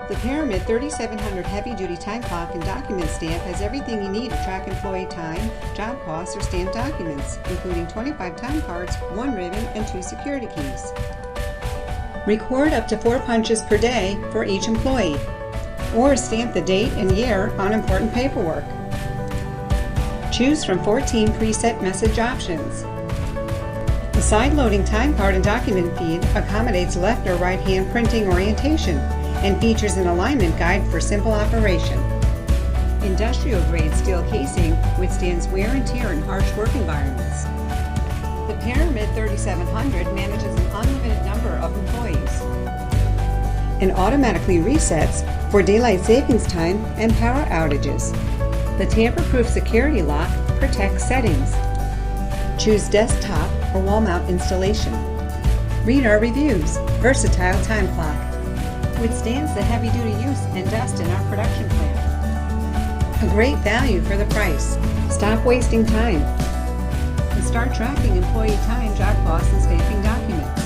The Pyramid 3700 heavy-duty time clock and document stamp has everything you need to track employee time, job costs, or stamp documents, including 25 time cards, 1 ribbon, and 2 security keys. Record up to 4 punches per day for each employee, or stamp the date and year on important paperwork. Choose from 14 preset message options. The side-loading time card and document feed accommodates left or right-hand printing orientation and features an alignment guide for simple operation. Industrial-grade steel casing withstands wear and tear in harsh work environments. The Pyramid 3700 manages an unlimited number of employees and automatically resets for daylight savings time and power outages. The tamper-proof security lock protects settings. Choose desktop or wall mount installation. Read our reviews. Versatile time clock. Withstands the heavy-duty use and dust in our production plant. A great value for the price. Stop wasting time and start tracking employee time, job costs, and stamping documents.